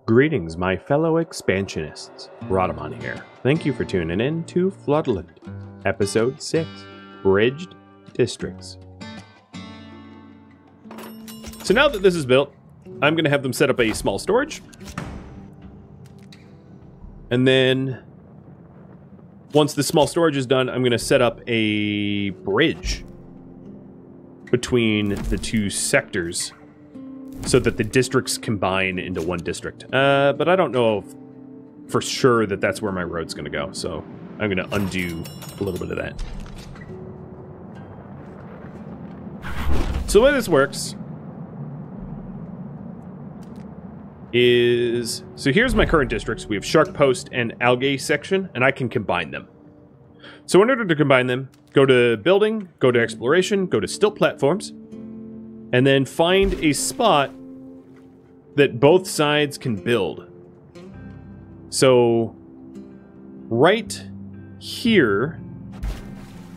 Greetings, my fellow expansionists. Rodamon here. Thank you for tuning in to Floodland, Episode 6, Bridged Districts. So now that this is built, I'm going to have them set up a small storage. And then, once the small storage is done, I'm going to set up a bridge between the two sectors so that the districts combine into one district. But I don't know for sure that that's where my road's going to go, so I'm going to undo a little bit of that. So the way this works is... So here's my current districts. We have Shark Post and Algae section, and I can combine them. So in order to combine them, go to Building, go to Exploration, go to Stilt Platforms, and then find a spot that both sides can build. So right here,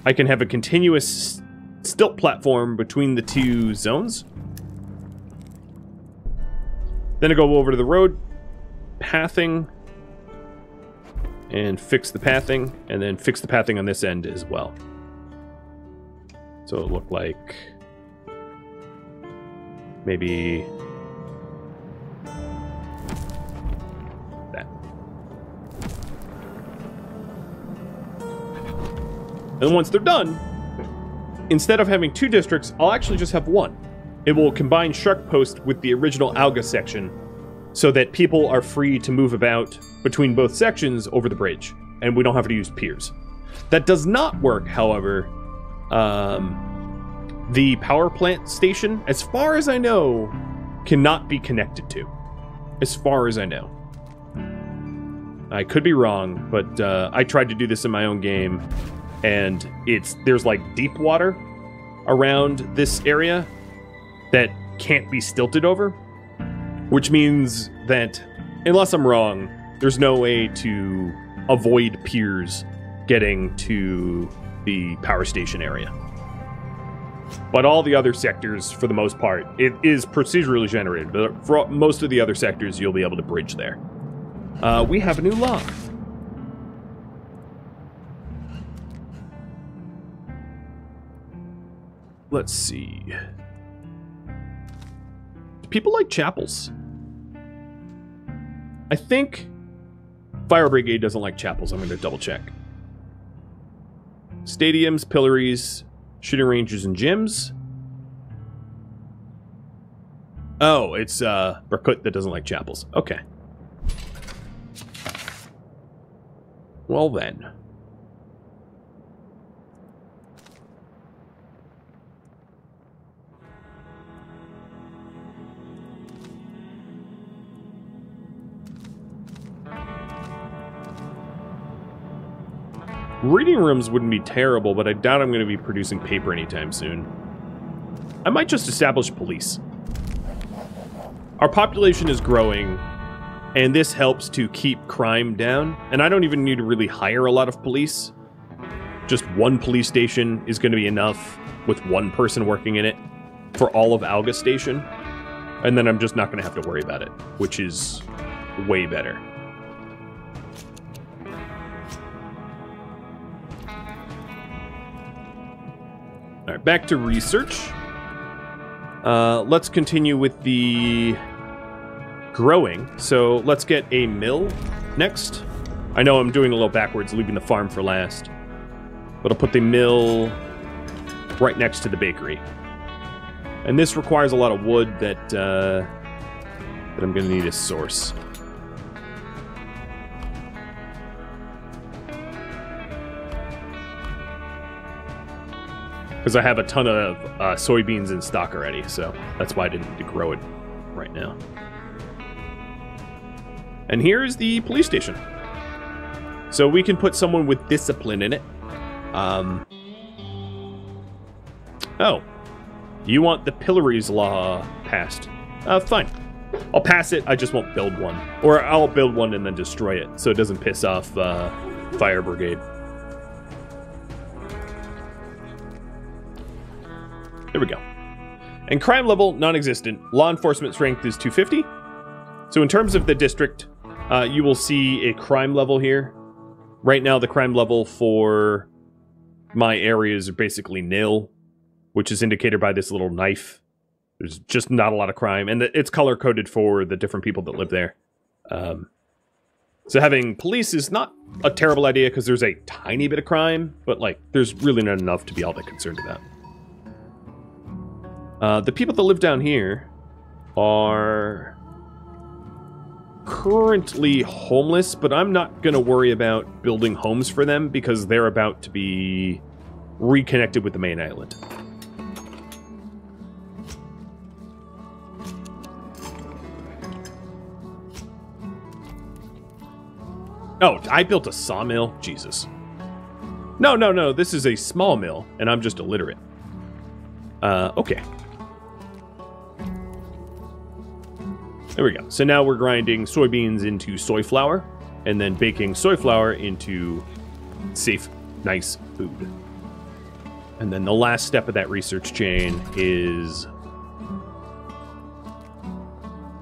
I can have a continuous stilt platform between the two zones. Then I go over to the road pathing and fix the pathing, and then fix the pathing on this end as well. So it'll look like maybe that. And once they're done, instead of having two districts, I'll actually just have one. It will combine Shark Post with the original Alga section so that people are free to move about between both sections over the bridge, and we don't have to use piers. That does not work, however. The power plant station, as far as I know, cannot be connected to. As far as I know. I could be wrong, but I tried to do this in my own game, and there's like deep water around this area that can't be stilted over, which means that, unless I'm wrong, there's no way to avoid piers getting to the power station area. But all the other sectors, for the most part, it is procedurally generated. But for most of the other sectors, you'll be able to bridge there. We have a new law. Let's see. Do people like chapels? I think Fire Brigade doesn't like chapels. I'm going to double check. Stadiums, pillories, shooting ranges, and gyms. Oh, it's Berkut that doesn't like chapels. Okay. Well then. Reading rooms wouldn't be terrible, but I doubt I'm going to be producing paper anytime soon. I might just establish police. Our population is growing, and this helps to keep crime down. And I don't even need to really hire a lot of police. Just one police station is going to be enough with one person working in it for all of Alga Station. And then I'm just not going to have to worry about it, which is way better. All right, back to research. Let's continue with the growing. So let's get a mill next. I know I'm doing a little backwards, leaving the farm for last. But I'll put the mill right next to the bakery. And this requires a lot of wood that I'm going to need to source. Because I have a ton of soybeans in stock already, so that's why I didn't need to grow it right now. And here's the police station. So we can put someone with discipline in it. Oh. You want the pillories law passed. Fine. I'll pass it, I just won't build one. Or I'll build one and then destroy it, so it doesn't piss off Fire Brigade. There we go. And crime level, non-existent. Law enforcement strength is 250. So in terms of the district, you will see a crime level here. Right now, the crime level for my areas are basically nil, which is indicated by this little knife. There's just not a lot of crime, and it's color-coded for the different people that live there. So having police is not a terrible idea because there's a tiny bit of crime, but like there's really not enough to be all that concerned about. The people that live down here are currently homeless, but I'm not going to worry about building homes for them because they're about to be reconnected with the main island. Oh, I built a sawmill? Jesus. No, this is a small mill, and I'm just illiterate. Okay. There we go. So now we're grinding soybeans into soy flour, and then baking soy flour into safe, nice food. And then the last step of that research chain is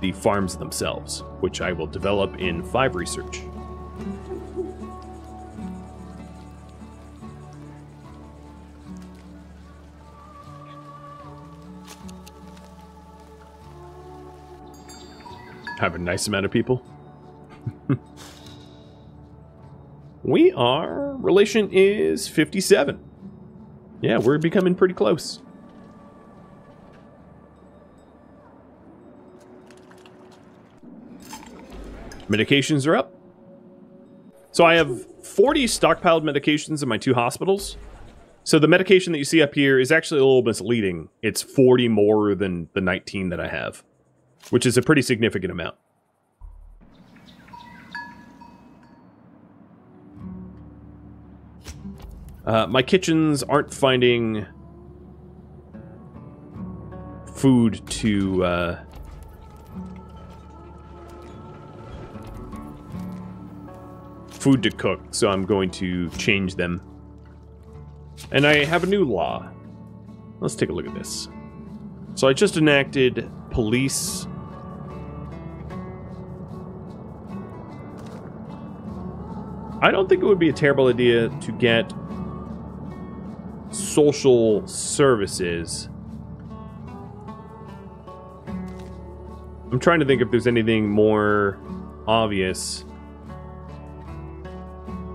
the farms themselves, which I will develop in 5 research. Have a nice amount of people. Relation is 57. Yeah, we're becoming pretty close. Medications are up. So I have 40 stockpiled medications in my 2 hospitals. So the medication that you see up here is actually a little misleading. It's 40 more than the 19 that I have, which is a pretty significant amount. My kitchens aren't finding food to cook, so I'm going to change them. And I have a new law. Let's take a look at this. So I just enacted police. I don't think it would be a terrible idea to get social services. I'm trying to think if there's anything more obvious.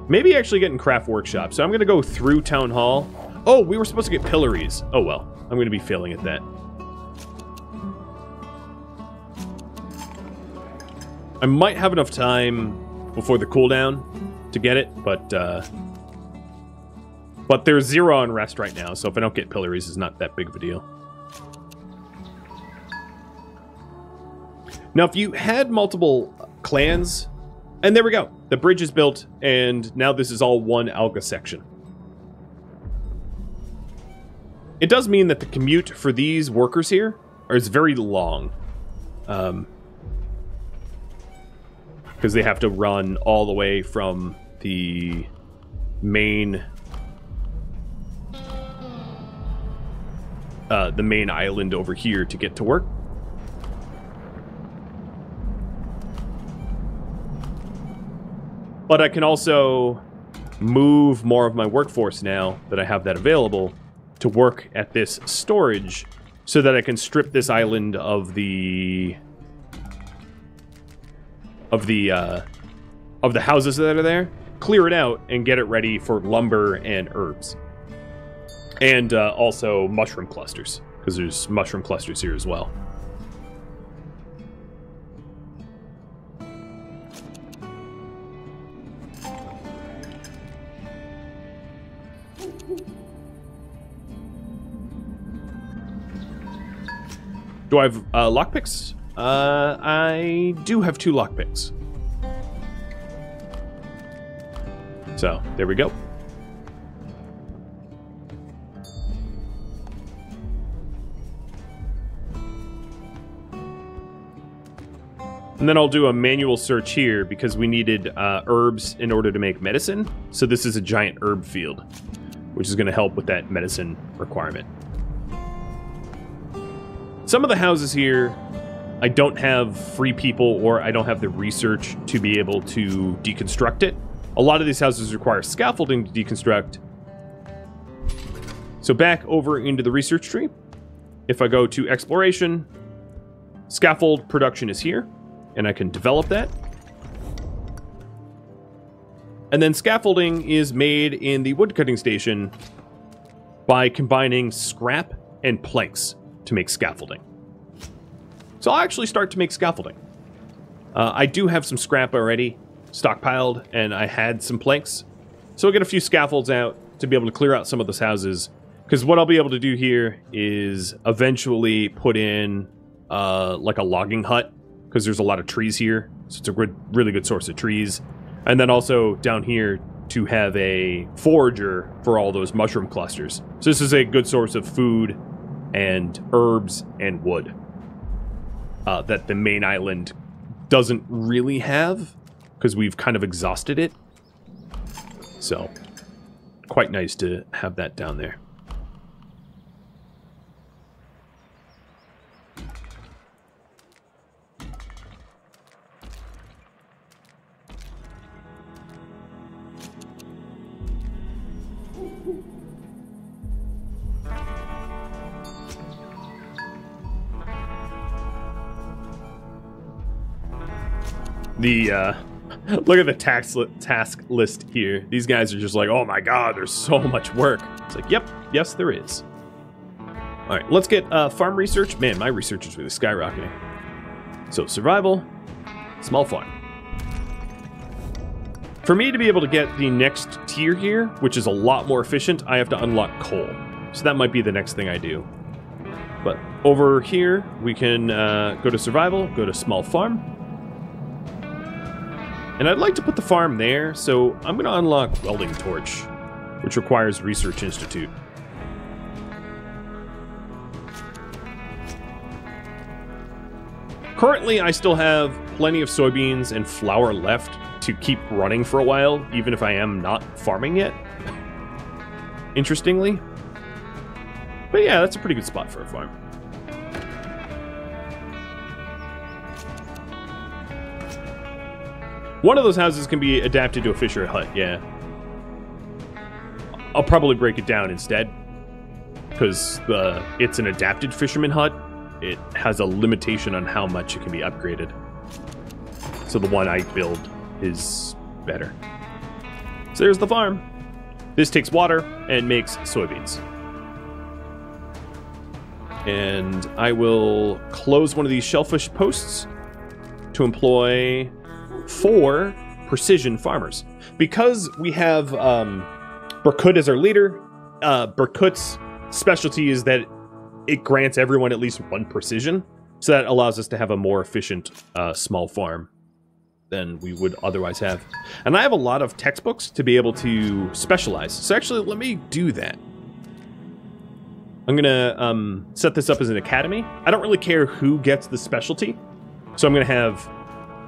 Maybe actually getting craft workshop. So I'm going to go through town hall. Oh, we were supposed to get pillories. Oh well, I'm going to be failing at that. I might have enough time before the cooldown to get it, but there's 0 unrest right now, so if I don't get pillories, it's not that big of a deal. Now, if you had multiple clans, and there we go, the bridge is built, and now this is all one Alga section. It does mean that the commute for these workers here is very long. Because they have to run all the way from the main island over here to get to work. But I can also move more of my workforce now that I have that available to work at this storage so that I can strip this island of the houses that are there, clear it out, and get it ready for lumber and herbs. And also mushroom clusters, because there's mushroom clusters here as well. Do I have lockpicks? I do have 2 lockpicks. So, there we go. And then I'll do a manual search here because we needed herbs in order to make medicine. So this is a giant herb field, which is going to help with that medicine requirement. Some of the houses here I don't have free people or I don't have the research to be able to deconstruct it. A lot of these houses require scaffolding to deconstruct. So back over into the research tree. If I go to exploration, scaffold production is here, and I can develop that. And then scaffolding is made in the woodcutting station by combining scrap and planks to make scaffolding. So I'll actually start to make scaffolding. I do have some scrap already stockpiled, and I had some planks. So I'll get a few scaffolds out to be able to clear out some of those houses. Because what I'll be able to do here is eventually put in like a logging hut, because there's a lot of trees here. So it's a really good source of trees. And then also down here to have a forager for all those mushroom clusters. So this is a good source of food and herbs and wood that the main island doesn't really have, because we've kind of exhausted it. So quite nice to have that down there. Look at the task list here. These guys are just like, oh my god, there's so much work. It's like, yep, yes there is. All right, let's get farm research. Man, my research is really skyrocketing. So survival, small farm. For me to be able to get the next tier here, which is a lot more efficient, I have to unlock coal. So that might be the next thing I do. But over here, we can go to survival, go to small farm. And I'd like to put the farm there, so I'm going to unlock welding torch, which requires Research Institute. Currently, I still have plenty of soybeans and flour left to keep running for a while, even if I am not farming yet. Interestingly. But yeah, that's a pretty good spot for a farm. One of those houses can be adapted to a fisher hut, yeah. I'll probably break it down instead, because it's an adapted fisherman hut. It has a limitation on how much it can be upgraded. So the one I build is better. So there's the farm. This takes water and makes soybeans. And I will close one of these shellfish posts to employ 4 precision farmers. Because we have Berkut as our leader, Berkut's specialty is that it grants everyone at least 1 precision. So that allows us to have a more efficient small farm than we would otherwise have. And I have a lot of textbooks to be able to specialize. So actually, let me do that. I'm gonna set this up as an academy. I don't really care who gets the specialty. So I'm gonna have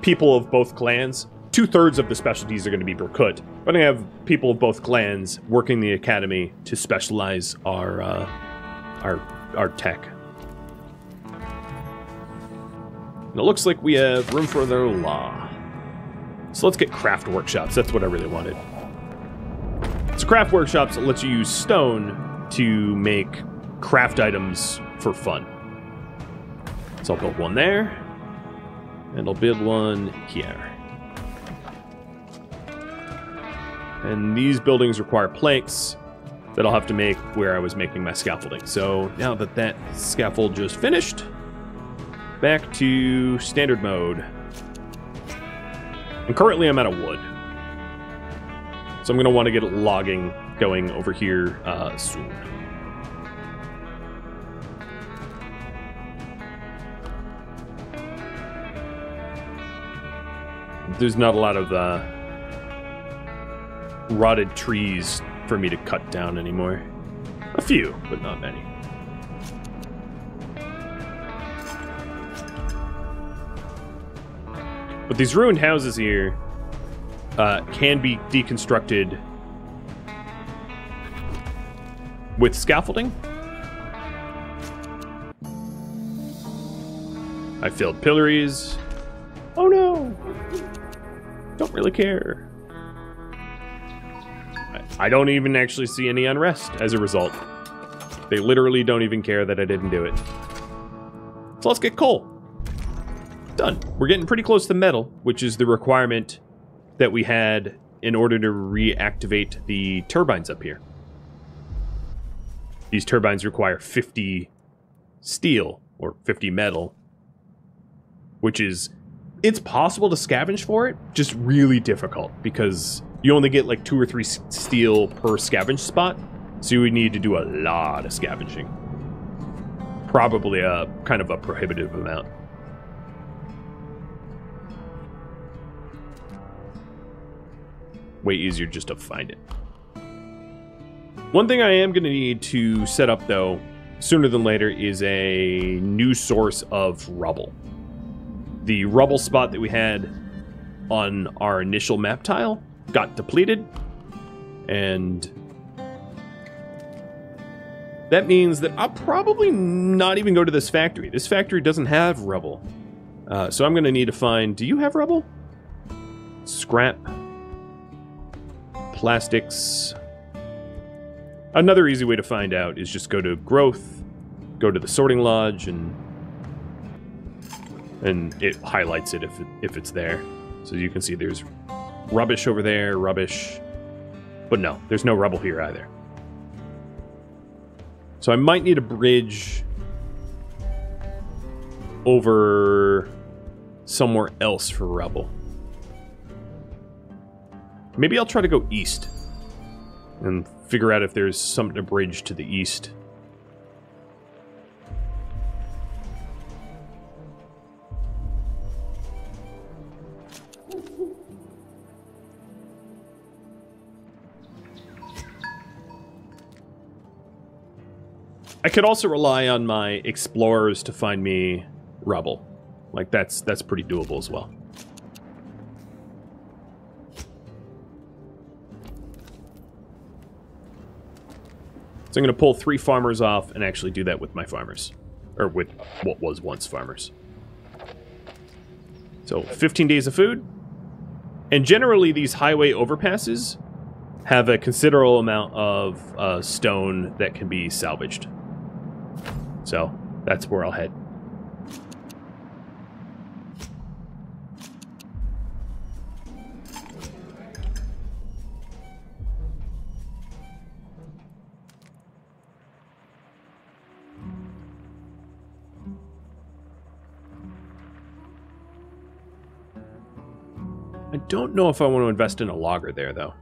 people of both clans. 2/3 of the specialties are going to be Berkut, but I have people of both clans working the academy to specialize our tech. And it looks like we have room for their law. So let's get craft workshops. That's what I really wanted. So craft workshops lets you use stone to make craft items for fun. So I'll build one there. And I'll build one here. And these buildings require planks that I'll have to make where I was making my scaffolding. So now that that scaffold just finished, back to standard mode. And currently I'm out of wood. So I'm going to want to get logging going over here soon. There's not a lot of rotted trees for me to cut down anymore. A few, but not many. But these ruined houses here can be deconstructed with scaffolding. I filled pillories. Oh no! Don't really care. I don't even actually see any unrest as a result. They literally don't even care that I didn't do it. So let's get coal. Done. We're getting pretty close to metal, which is the requirement that we had in order to reactivate the turbines up here. These turbines require 50 steel, or 50 metal, which is... It's possible to scavenge for it, just really difficult, because you only get like 2 or 3 steel per scavenge spot, so you would need to do a lot of scavenging. Probably a kind of a prohibitive amount. Way easier just to find it. One thing I am going to need to set up, though, sooner than later, is a new source of rubble. The rubble spot that we had on our initial map tile got depleted, and that means that I'll probably not even go to this factory. This factory doesn't have rubble. So I'm going to need to find... Do you have rubble? Scrap. Plastics. Another easy way to find out is just go to growth, go to the sorting lodge, and it highlights it if it's there. So you can see there's rubbish over there, rubbish. But no, there's no rubble here either. So I might need a bridge over somewhere else for rubble. Maybe I'll try to go east and figure out if there's something to bridge to the east. I could also rely on my explorers to find me rubble. Like, that's pretty doable as well. So I'm going to pull 3 farmers off and actually do that with my farmers. Or with what was once farmers. So 15 days of food. And generally these highway overpasses have a considerable amount of stone that can be salvaged. So that's where I'll head. I don't know if I want to invest in a logger there, though.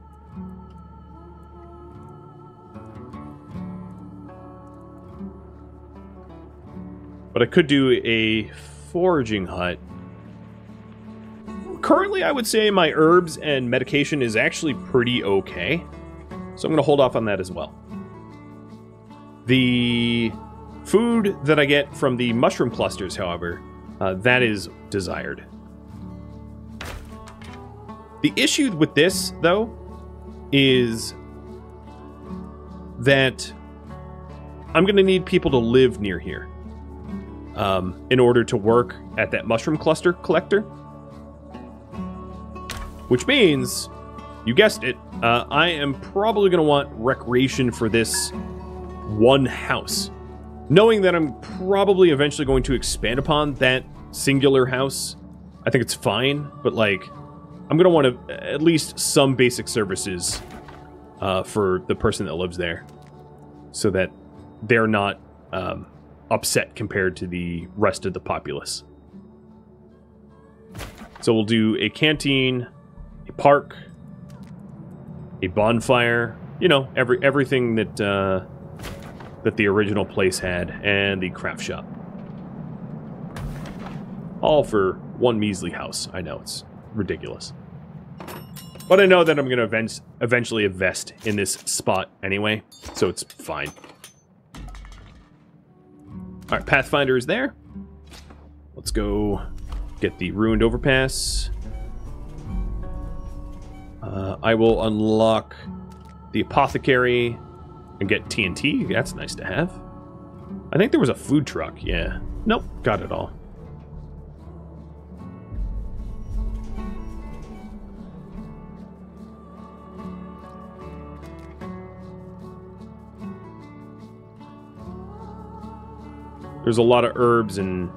But I could do a foraging hut. Currently, I would say my herbs and medication is actually pretty okay. So I'm going to hold off on that as well. The food that I get from the mushroom clusters, however, that is desired. The issue with this, though, is that I'm going to need people to live near here in order to work at that mushroom cluster collector. Which means, you guessed it, I am probably going to want recreation for this one house. Knowing that I'm probably eventually going to expand upon that singular house, I think it's fine, but like... I'm going to want at least some basic services for the person that lives there, so that they're not upset compared to the rest of the populace. So we'll do a canteen, a park, a bonfire, you know, everything that that the original place had, and the craft shop. All for one measly house. I know, it's ridiculous. But I know that I'm going to eventually invest in this spot anyway, so it's fine. Alright, Pathfinder is there. Let's go get the ruined overpass. I will unlock the apothecary and get TNT. That's nice to have. I think there was a food truck, yeah. Nope, got it all. There's a lot of herbs and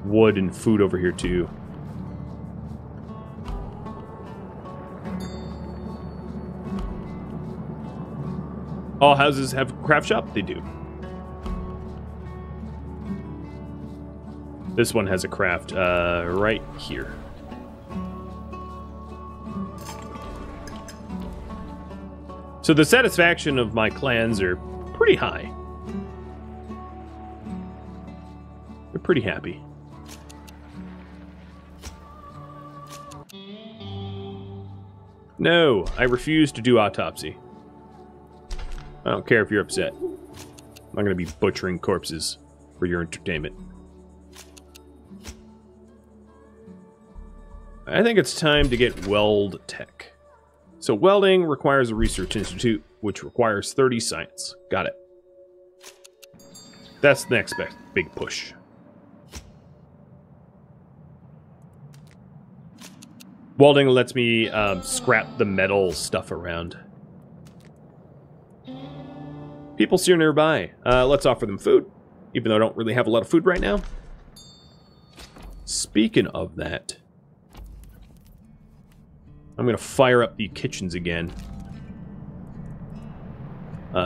wood and food over here too. All houses have a craft shop? They do. This one has a craft right here. So the satisfaction of my clans are pretty high. They're pretty happy. No, I refuse to do autopsy. I don't care if you're upset. I'm not going to be butchering corpses for your entertainment. I think it's time to get weld tech. So welding requires a research institute, which requires 30 science. Got it. That's the next big push. Welding lets me scrap the metal stuff around. People still nearby. Let's offer them food, even though I don't really have a lot of food right now. Speaking of that, I'm going to fire up the kitchens again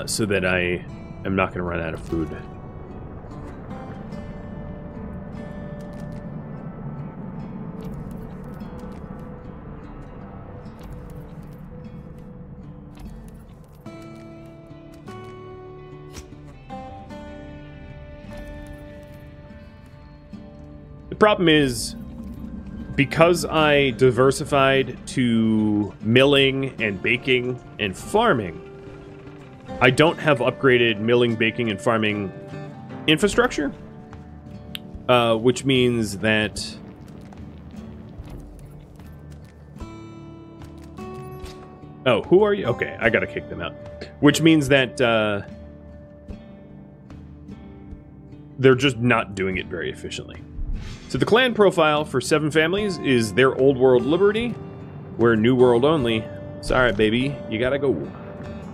so that I am not going to run out of food. The problem is, because I diversified to milling and baking and farming, I don't have upgraded milling, baking, and farming infrastructure, which means that oh, who are you? Okay, I gotta kick them out. Which means that they're just not doing it very efficiently. So the clan profile for 7 families is their Old World Liberty. We're New World only. Sorry, baby. You gotta go.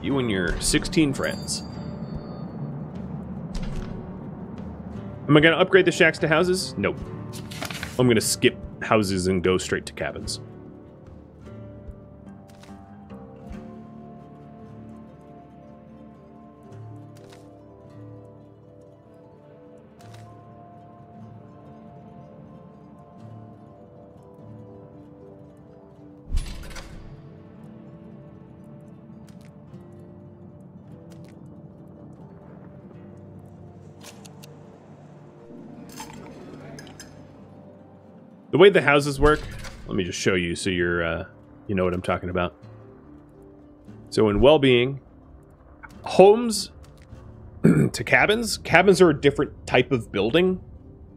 You and your 16 friends. Am I gonna upgrade the shacks to houses? Nope. I'm gonna skip houses and go straight to cabins. The way the houses work, let me just show you so you're, you know what I'm talking about. So in well-being, homes to cabins, cabins are a different type of building.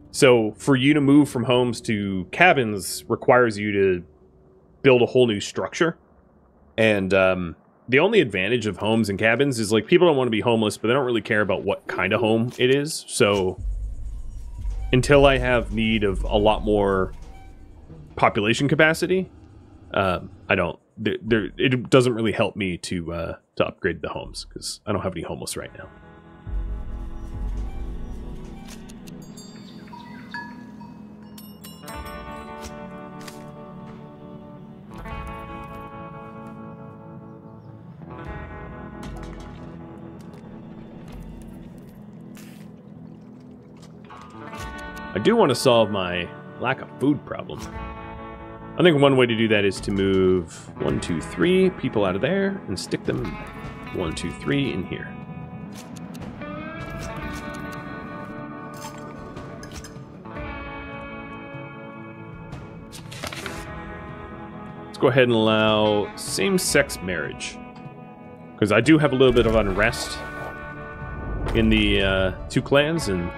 So for you to move from homes to cabins requires you to build a whole new structure. And the only advantage of homes and cabins is like people don't want to be homeless, but they don't really care about what kind of home it is. So until I have need of a lot more population capacity, I don't. It doesn't really help me to upgrade the homes because I don't have any homeless right now. I do want to solve my lack of food problem. I think one way to do that is to move 1, 2, 3 people out of there and stick them 1, 2, 3 in here. Let's go ahead and allow same-sex marriage, because I do have a little bit of unrest in the 2 clans, and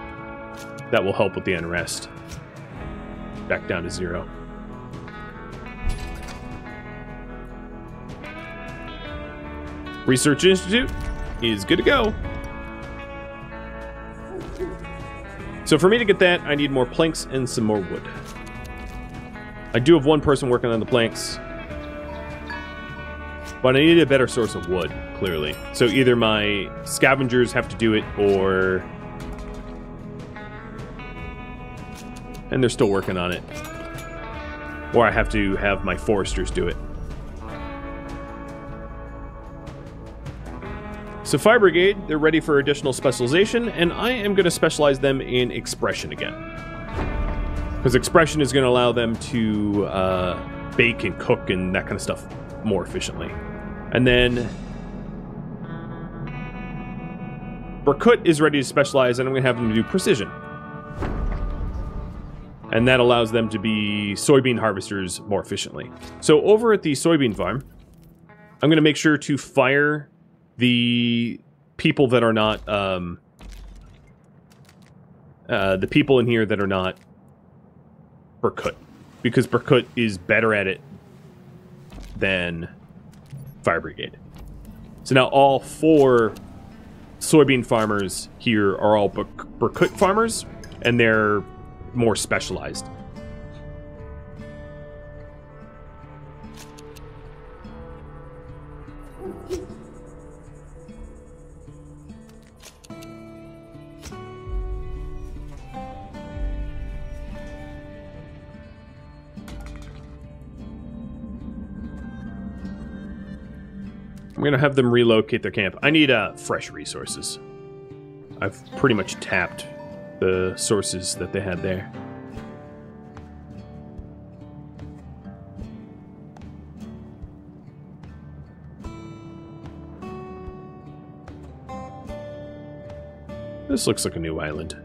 that will help with the unrest. Back down to 0. Research Institute is good to go. So for me to get that, I need more planks and some more wood. I do have 1 person working on the planks, but I need a better source of wood, clearly. So either my scavengers have to do it, or And they're still working on it. Or I have to have my foresters do it. So Fire Brigade, they're ready for additional specialization, and I am going to specialize them in Expression again. Because Expression is going to allow them to bake and cook and that kind of stuff more efficiently. And then Berkut is ready to specialize, and I'm going to have them do Precision. And that allows them to be soybean harvesters more efficiently. So over at the soybean farm, I'm going to make sure to fire the people that are not, the people in here that are not Berkut. Because Berkut is better at it than Fire Brigade. So now all 4 soybean farmers here are all Berkut farmers, and they're more specialized. I'm gonna have them relocate their camp. I need fresh resources. I've pretty much tapped the sources that they had there. This looks like a new island.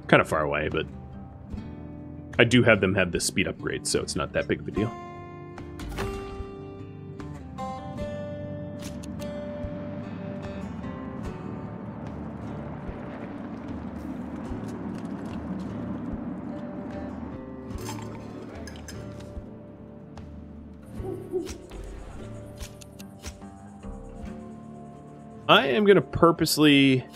Kind of far away, but I do have them have the speed upgrade, so it's not that big of a deal. I am going to purposely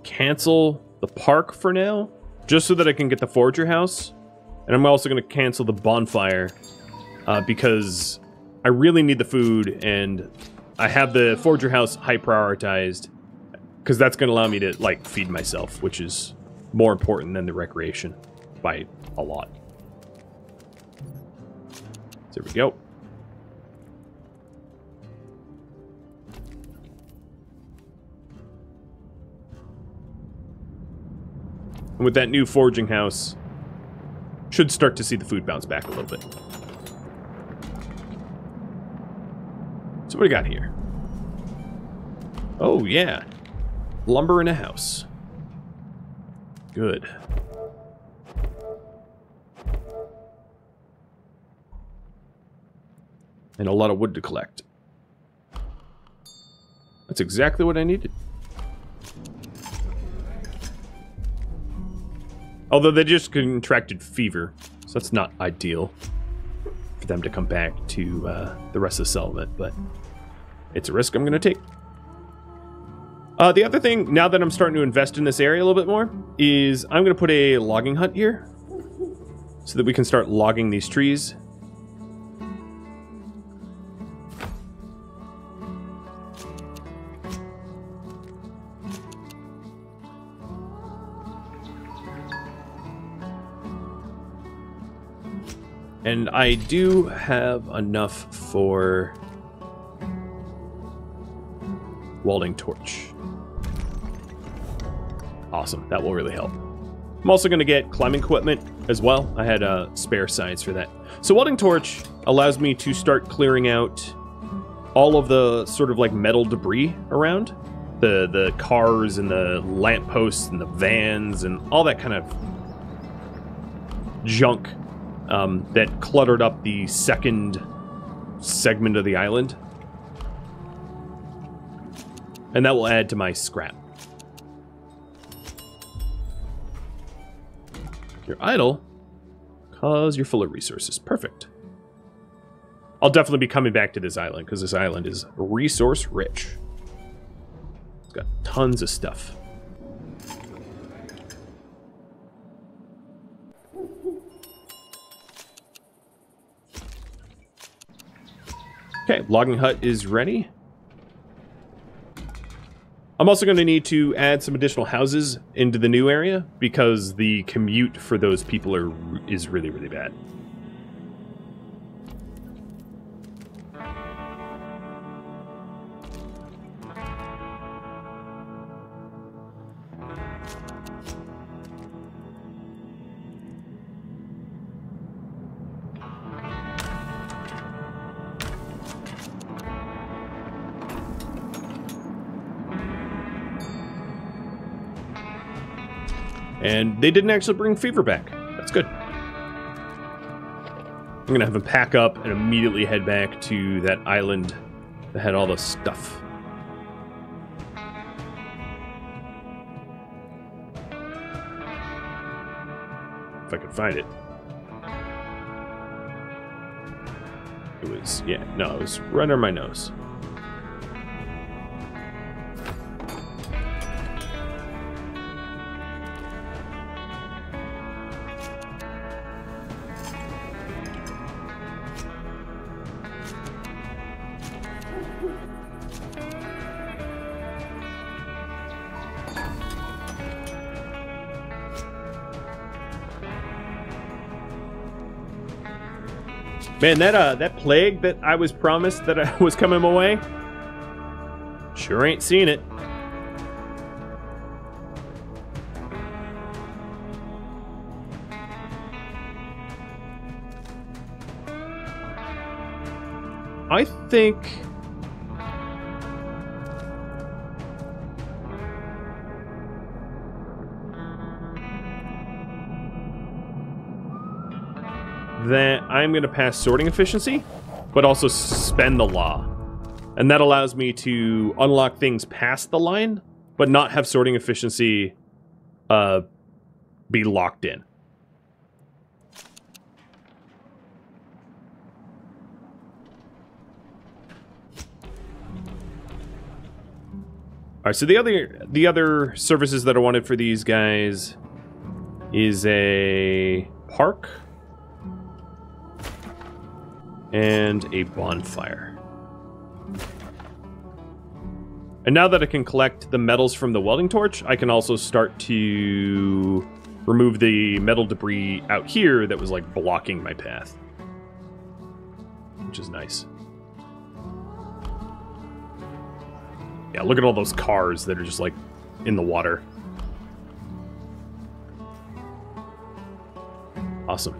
cancel the park for now, just so that I can get the forager house. And I'm also going to cancel the bonfire, because I really need the food, and I have the forager house high prioritized, because that's going to allow me to, like, feed myself, which is more important than the recreation by a lot. So there we go. And with that new foraging house, should start to see the food bounce back a little bit. So what do we got here? Oh, yeah. Lumber in a house. Good. And a lot of wood to collect. That's exactly what I needed. Although they just contracted fever, so that's not ideal for them to come back to the rest of the settlement, but it's a risk I'm going to take. The other thing, now that I'm starting to invest in this area a little bit more, is I'm going to put a logging hut here so that we can start logging these trees. And I do have enough for welding torch. Awesome, that will really help. I'm also going to get climbing equipment as well. I had spare science for that. So welding torch allows me to start clearing out all of the sort of like metal debris around. The cars and the lampposts and the vans and all that kind of junk that cluttered up the second segment of the island. And that will add to my scrap. You're idle because you're full of resources. Perfect. I'll definitely be coming back to this island because this island is resource rich. It's got tons of stuff. Okay, logging hut is ready. I'm also going to need to add some additional houses into the new area because the commute for those people is really, really bad. And they didn't actually bring Fever back. That's good. I'm going to have him pack up and immediately head back to that island that had all the stuff. If I could find it. It was, yeah, no, it was right under my nose. Man, that plague that I was promised that I was coming my way, sure ain't seen it. I think that I'm going to pass sorting efficiency, but also suspend the law. And that allows me to unlock things past the line, but not have sorting efficiency be locked in. Alright, so the other services that I wanted for these guys is a park and a bonfire. And now that I can collect the metals from the welding torch, I can also start to remove the metal debris out here that was like blocking my path, which is nice. Yeah, look at all those cars that are just like in the water. Awesome.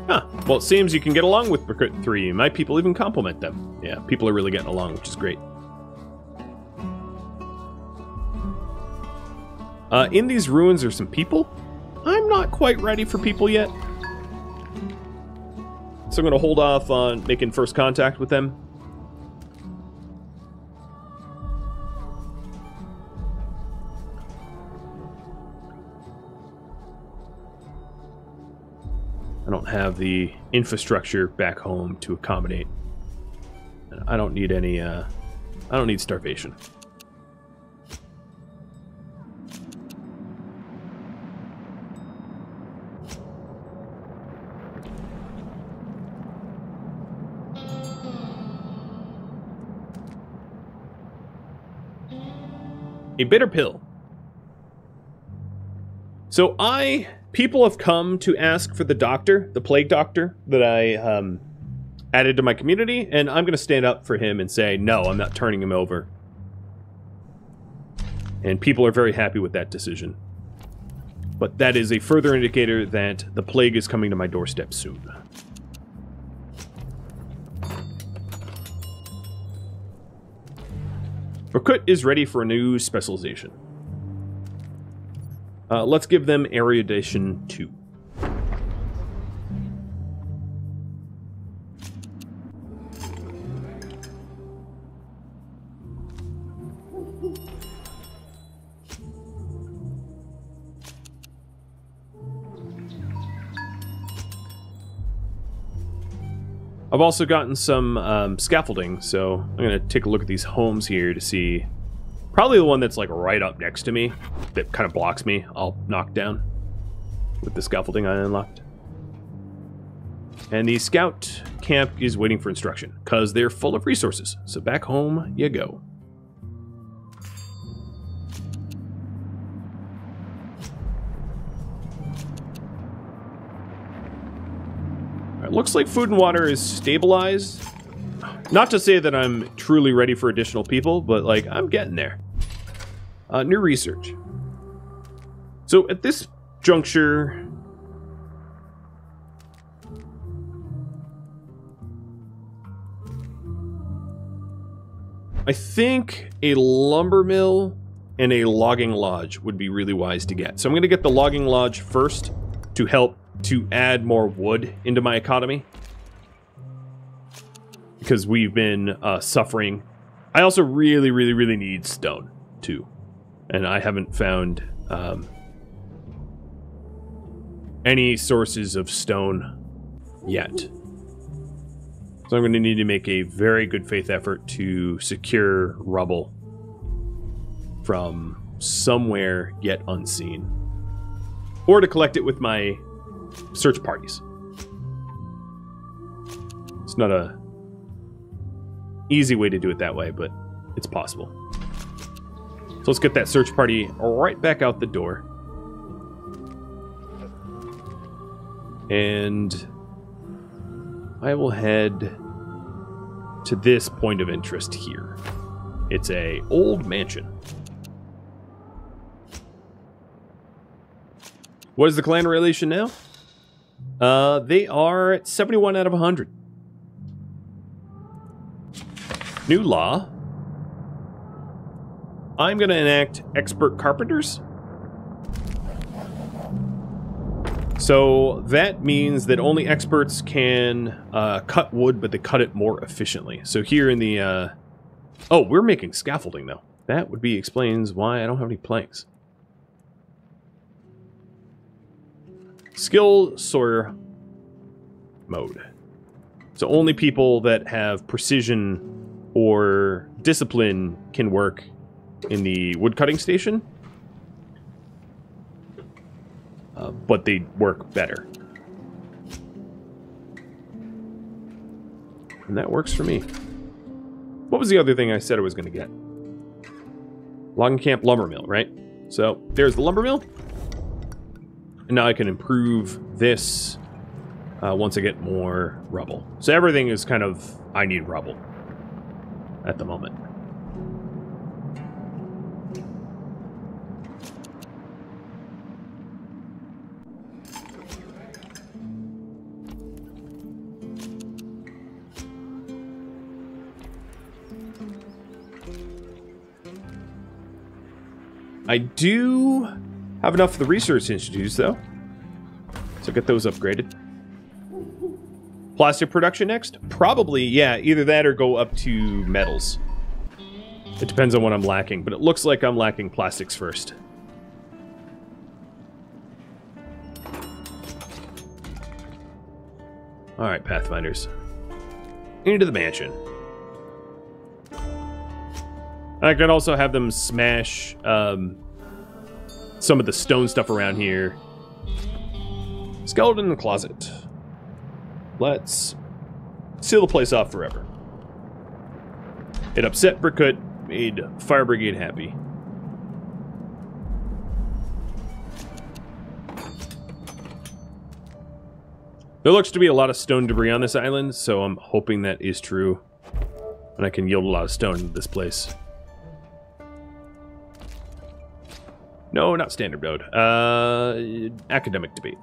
Huh. Well, it seems you can get along with Recruit 3. My people even compliment them. Yeah, people are really getting along, which is great. In these ruins are some people. I'm not quite ready for people yet. So I'm going to hold off on making first contact with them. I don't have the infrastructure back home to accommodate. I don't need any, I don't need starvation. A bitter pill. So people have come to ask for the doctor, the plague doctor, that I added to my community, and I'm going to stand up for him and say, no, I'm not turning him over. And people are very happy with that decision. But that is a further indicator that the plague is coming to my doorstep soon. Bakut is ready for a new specialization. Let's give them erudition 2. I've also gotten some scaffolding, so I'm going to take a look at these homes here to see. Probably the one that's like right up next to me that kind of blocks me, I'll knock down with the scaffolding I unlocked. And the scout camp is waiting for instruction, because they're full of resources. So back home you go. Alright, looks like food and water is stabilized. Not to say that I'm truly ready for additional people, but, like, I'm getting there. New research. So at this juncture, I think a lumber mill and a logging lodge would be really wise to get. So I'm going to get the logging lodge first to help to add more wood into my economy, because we've been suffering. I also really, really, really need stone too, and I haven't found any sources of stone yet. So I'm going to need to make a very good faith effort to secure rubble from somewhere yet unseen, or to collect it with my search parties. It's not a easy way to do it that way, but it's possible. So let's get that search party right back out the door. And I will head to this point of interest here. It's a old mansion. What is the clan relation now? They are at 71 out of 100. New law. I'm going to enact expert carpenters. So that means that only experts can cut wood, but they cut it more efficiently. So here in the... oh, we're making scaffolding, though. That would be explains why I don't have any planks. Skill sawyer mode. So only people that have precision or discipline can work in the woodcutting station. But they work better. And that works for me. What was the other thing I said I was going to get? Logging camp lumber mill, right? So there's the lumber mill. And now I can improve this once I get more rubble. So everything is kind of, I need rubble at the moment. I do have enough of the research institutes, though. So get those upgraded. Plastic production next? Probably, yeah. Either that or go up to metals. It depends on what I'm lacking, but it looks like I'm lacking plastics first. Alright, Pathfinders. Into the mansion. I could also have them smash some of the stone stuff around here. Skeleton in the closet. Let's seal the place off forever. It upset Brickhood, made Fire Brigade happy. There looks to be a lot of stone debris on this island, so I'm hoping that is true. And I can yield a lot of stone into this place. No, not standard mode. Academic debate.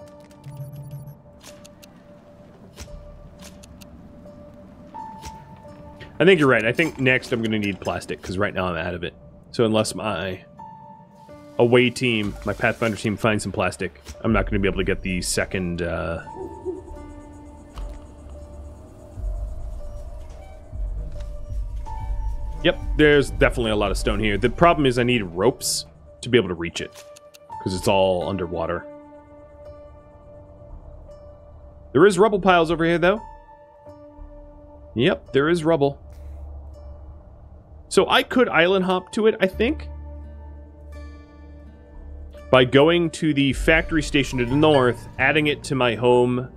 I think you're right. I think next I'm going to need plastic, because right now I'm out of it. So unless my away team, my Pathfinder team, finds some plastic, I'm not going to be able to get the second... Yep, there's definitely a lot of stone here. The problem is I need ropes to be able to reach it, because it's all underwater. There is rubble piles over here, though. Yep, there is rubble. So I could island hop to it, I think, by going to the factory station to the north, adding it to my home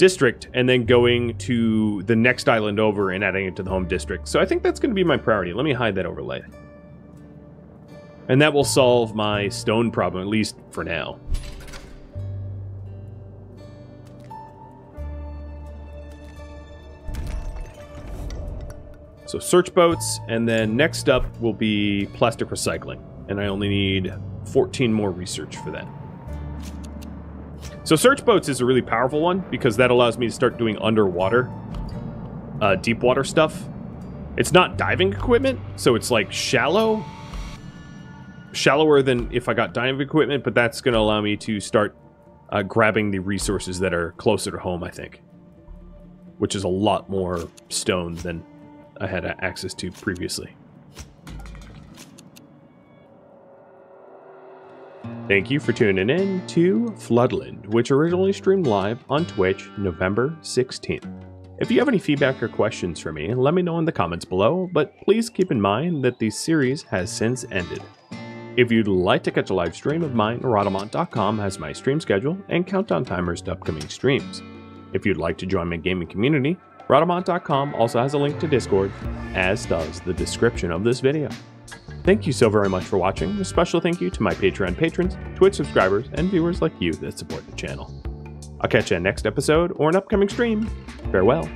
district and then going to the next island over and adding it to the home district. So I think that's going to be my priority. Let me hide that overlay. And that will solve my stone problem, at least for now. So search boats, and then next up will be plastic recycling. And I only need 14 more research for that. So search boats is a really powerful one because that allows me to start doing underwater, deep water stuff. It's not diving equipment, so it's like shallower than if I got diving equipment, but that's going to allow me to start grabbing the resources that are closer to home, I think. Which is a lot more stone than I had access to previously. Thank you for tuning in to Floodland, which originally streamed live on Twitch November 16th. If you have any feedback or questions for me, let me know in the comments below, but please keep in mind that the series has since ended. If you'd like to catch a live stream of mine, Rhodamont.com has my stream schedule and countdown timers to upcoming streams. If you'd like to join my gaming community, Rhodamont.com also has a link to Discord, as does the description of this video. Thank you so very much for watching. A special thank you to my Patreon patrons, Twitch subscribers, and viewers like you that support the channel. I'll catch you in next episode or an upcoming stream. Farewell.